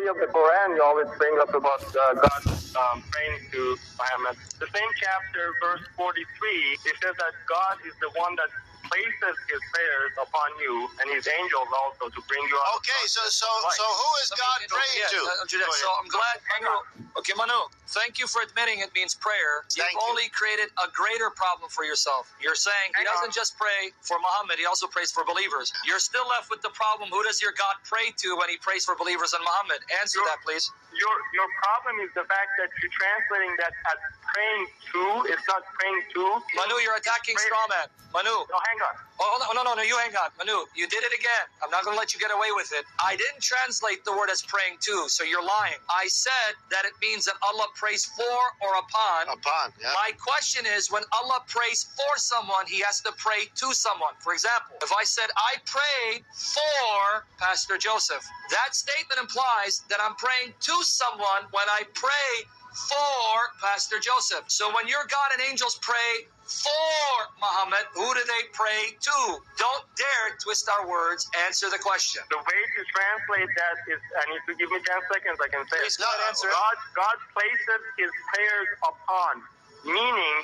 study of the Quran, you always bring up about God praying to Muhammad. The same chapter, verse 43, it says that God is the one that places his prayers upon you and his angels also to bring you out. Okay, so who is God praying to? So I'm glad, Manu. Okay, Manu, thank you for admitting it means prayer. You've only created a greater problem for yourself. You're saying he doesn't just pray for Muhammad, he also prays for believers. You're still left with the problem, who does your God pray to when he prays for believers and Muhammad? Answer that, please. Your problem is the fact that you're translating that as praying to. It's not praying to. Manu, you're attacking straw man. Manu. No, hang on. Oh, no, you hang on. Manu, you did it again. I'm not going to let you get away with it. I didn't translate the word as praying to, so you're lying. I said that it means that Allah prays for or upon. Upon, yeah. My question is, when Allah prays for someone, he has to pray to someone. For example, if I said, I prayed for Pastor Joseph, that statement implies that I'm praying to someone when I pray for Pastor Joseph. So when your God and angels pray for Muhammad, who do they pray to? Don't dare twist our words. Answer the question. The way to translate that is, and if you give me 10 seconds, I can say Please, go ahead, answer. God places his prayers upon, meaning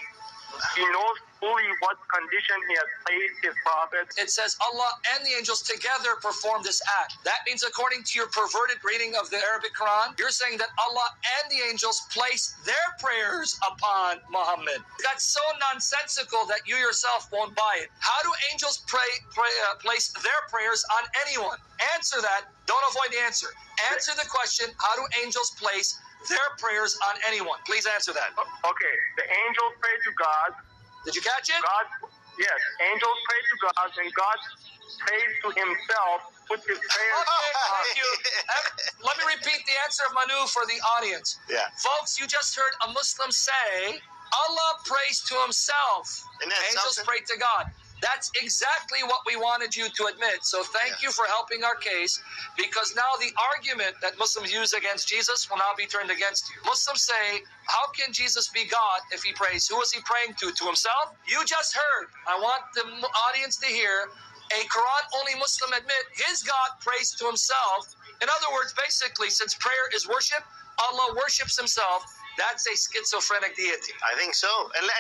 he knows fully what condition he has placed his prophets. It says Allah and the angels together perform this act. That means, according to your perverted reading of the Arabic Quran, you're saying that Allah and the angels place their prayers upon Muhammad. That's so nonsensical that you yourself won't buy it. How do angels place their prayers on anyone? Answer that. Don't avoid the answer. Answer the question, how do angels place their prayers on anyone? Please answer that. Okay, the angels pray to God. Did you catch it? Yes, angels pray to God, and God prays to himself, puts his prayers Okay, thank you. Let me repeat the answer of Manu for the audience. Yeah. Folks, you just heard a Muslim say, Allah prays to himself. Angels pray to God. That's exactly what we wanted you to admit. So thank you for helping our case, because now the argument that Muslims use against Jesus will now be turned against you. Muslims say, how can Jesus be God if he prays? Who is he praying to? To himself? You just heard. I want the audience to hear a Quran-only Muslim admit his God prays to himself. In other words, basically, since prayer is worship, Allah worships himself. That's a schizophrenic deity. I think so.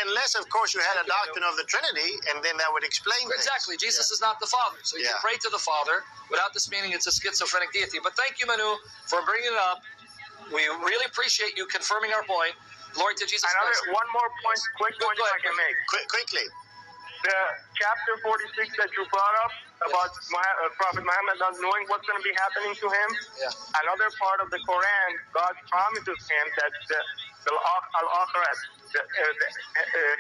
Unless, of course, you had a doctrine of the Trinity, and then that would explain things. Exactly. Jesus is not the Father. So you can pray to the Father without this meaning it's a schizophrenic deity. But thank you, Manu, for bringing it up. We really appreciate you confirming our point. Glory to Jesus Christ. One more point, quick point I can make. Quickly. The chapter 46 that you brought up about Prophet Muhammad not knowing what's going to be happening to him. Yeah. Another part of the Quran, God promises him that the al-akhirat,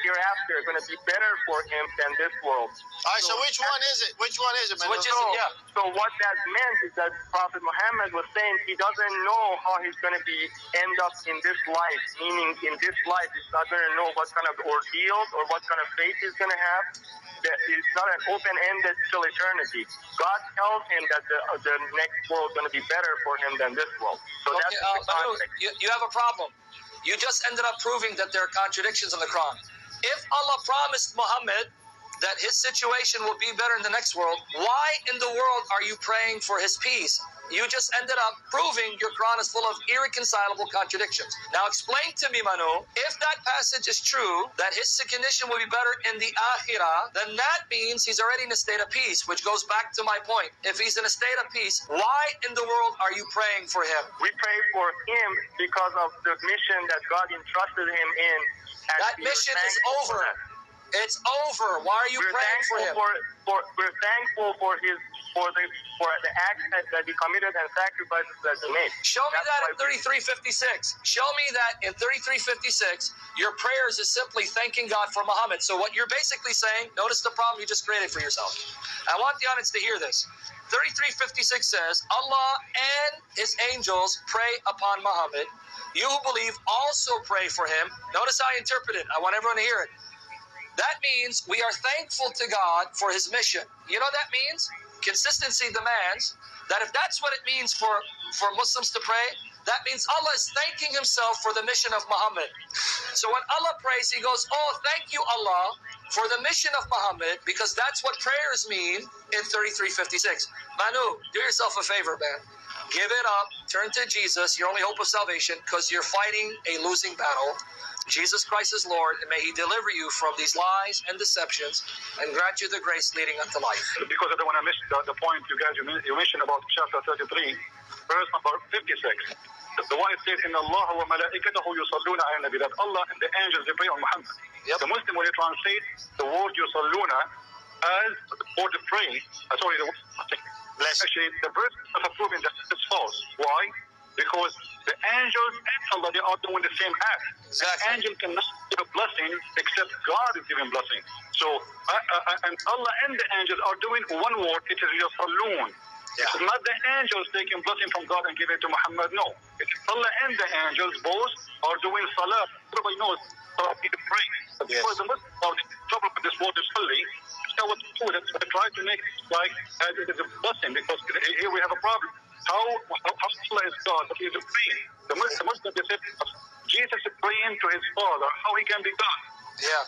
hereafter, is going to be better for him than this world. All right, so which one is it? Which one is it, man? So what that meant is that Prophet Muhammad was saying he doesn't know how he's going to end up in this life, meaning in this life he's not going to know what kind of ordeals or what kind of faith he's going to have. That it's not an open-ended till eternity. God tells him that the next world is going to be better for him than this world. So that's the context. You have a problem. You just ended up proving that there are contradictions in the Quran. If Allah promised Muhammad that his situation will be better in the next world, why in the world are you praying for his peace? You just ended up proving your Quran is full of irreconcilable contradictions. Now explain to me, Manu, if that passage is true, that his condition will be better in the Akhirah, then that means he's already in a state of peace, which goes back to my point. If he's in a state of peace, why in the world are you praying for him? We pray for him because of the mission that God entrusted him in. That mission is over. It's over. Why are you praying for him? We're thankful for the acts that he committed and sacrifices that he made. Show me that in 3356. Show me that in 3356, your prayers is simply thanking God for Muhammad. So what you're basically saying, notice the problem you just created for yourself. I want the audience to hear this. 3356 says, Allah and his angels pray upon Muhammad. You who believe also pray for him. Notice how I interpret it. I want everyone to hear it. That means we are thankful to God for his mission. You know what that means? Consistency demands that if that's what it means for Muslims to pray, that means Allah is thanking himself for the mission of Muhammad. So when Allah prays, he goes, oh, thank you, Allah, for the mission of Muhammad, because that's what prayers mean in 3356. Manu, do yourself a favor, man. Give it up. Turn to Jesus, your only hope of salvation, because you're fighting a losing battle. Jesus Christ is Lord, and may He deliver you from these lies and deceptions and grant you the grace leading unto life. Because I don't want to miss the point you mentioned about chapter 33, verse number 56. The one it says, "Inna Allah wa malaikatahu yusalluna ala nabi," that Allah and the angels they pray on Muhammad. Yep. The Muslim when you translate the word yusalluna as or to pray, sorry, actually the verse is proving that it's false. Why? Because the angels and Allah they are doing the same act. Exactly. An angel cannot give a blessing except God is giving blessing. So and Allah and the angels are doing one word. It is yusallun. Yeah. It's not the angels taking blessing from God and giving it to Muhammad. No, it's Allah and the angels both are doing salah. Everybody knows salah is prayer. Yes. Because the Muslims are in trouble with this word is fully. So what to do? They try to make it like it is a blessing because here we have a problem. How Allah is God, but He is a praying. The Muslims they said Jesus is praying to His Father. How He can be God? Yeah.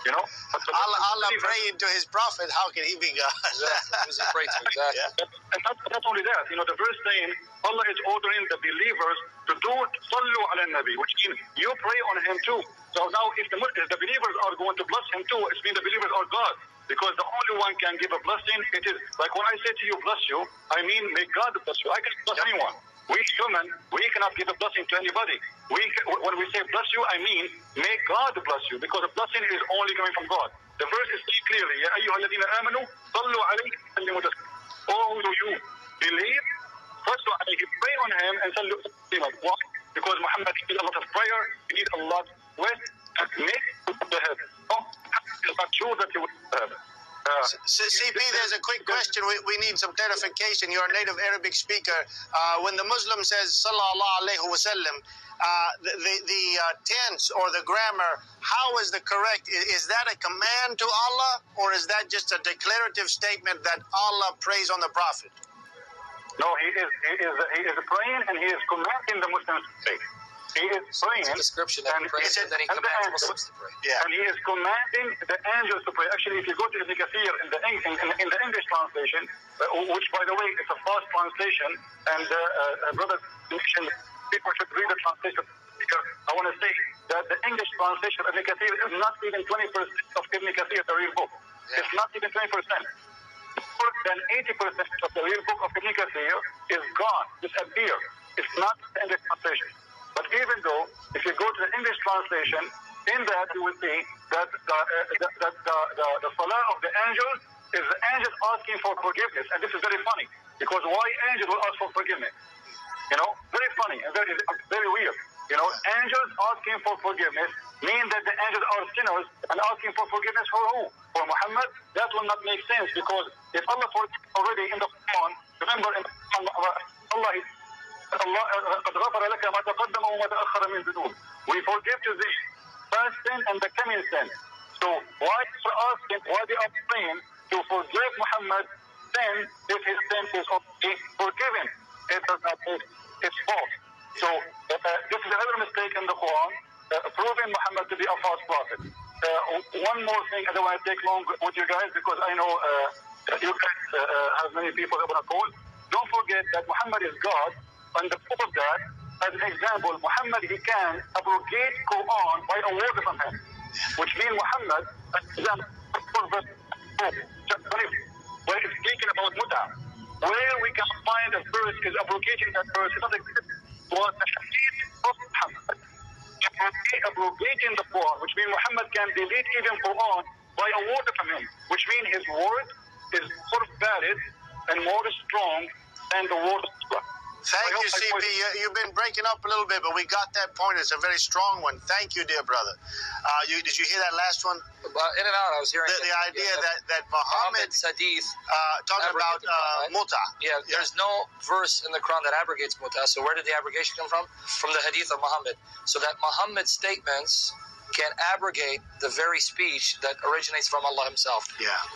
You know, Allah praying to His prophet. How can He be God? Exactly. Who's He pray to? Exactly. Yeah. And not only that, you know, the verse saying Allah is ordering the believers to do sallu ala nabi, which means you pray on Him too. So now if the believers are going to bless Him too, it means the believers are God. Because the only one can give a blessing, it is like when I say to you, bless you, I mean, may God bless you. I can bless anyone. We human, we cannot give a blessing to anybody. When we say bless you, I mean, may God bless you, because a blessing is only coming from God. The verse is clearly, Ya ayyuha alladhina amanu, sallu alayhi wa sallimu taslima. Oh, do you believe? Sallu alayhi, pray on Him and sallu taslima. Why? Because Muhammad needs a lot of prayer, he needs a lot of rest, and make the head. It's not true that you would have. CP, there's a quick question. We need some clarification. You're a native Arabic speaker. When the Muslim says Sallallahu Alaihi Wasallam, the tense or the grammar, how is the correct? Is that a command to Allah, or is that just a declarative statement that Allah prays on the Prophet? No, he is praying and he is commanding the Muslims to pray. He is praying. It's a description that he prays and then he commands Muslims to pray. Yeah. And he is commanding the angels to pray. Actually, if you go to Ibn Kathir in the English translation, which by the way is a fast translation, and brothers mentioned people should read the translation. Because I want to say that the English translation of Ibn Kathir is not even 20% of Ibn Kathir, the real book. Yeah. It's not even 20%. More than 80% of the real book of Ibn Kathir is gone, disappeared. It's not the English translation. But even though, if you go to the English translation, in that you will see that the salah of the angels is the angels asking for forgiveness. And this is very funny, because why angels will ask for forgiveness? You know, very funny and very weird. You know, angels asking for forgiveness mean that the angels are sinners and asking for forgiveness for who? For Muhammad? That will not make sense, because if Allah already in the Quran, remember in Allah is قد غفر لك ما تقدم وما تأخر من ذنوب. We forgive you the past sin and the coming sin. So why they are praying to forgive Muhammad sin if his sin is already forgiven? It does not make it's false. So this is another mistake in the Quran, proving Muhammad to be a false prophet. One more thing, I don't want to take long with you guys, because I know you guys have many people that want to call. Don't forget that Muhammad is God. And the proof of that, as an example, Muhammad, he can abrogate Quran by a word from him, which means Muhammad, as an example, where it's speaking about muta, where we can find a verse is abrogating that verse, it doesn't exist, was the hadith of Muhammad. Abrogating the Quran, which means Muhammad can delete even Quran by a word from him, which means his word is more valid and more strong than the word of God. Thank you, CP. You've been breaking up a little bit, but we got that point. It's a very strong one. Thank you, dear brother. Did you hear that last one? In and out, I was hearing the idea that Muhammad's hadith talking about muta. Yeah, there's no verse in the Quran that abrogates muta. So where did the abrogation come from? From the hadith of Muhammad. So that Muhammad's statements can abrogate the very speech that originates from Allah Himself. Yeah.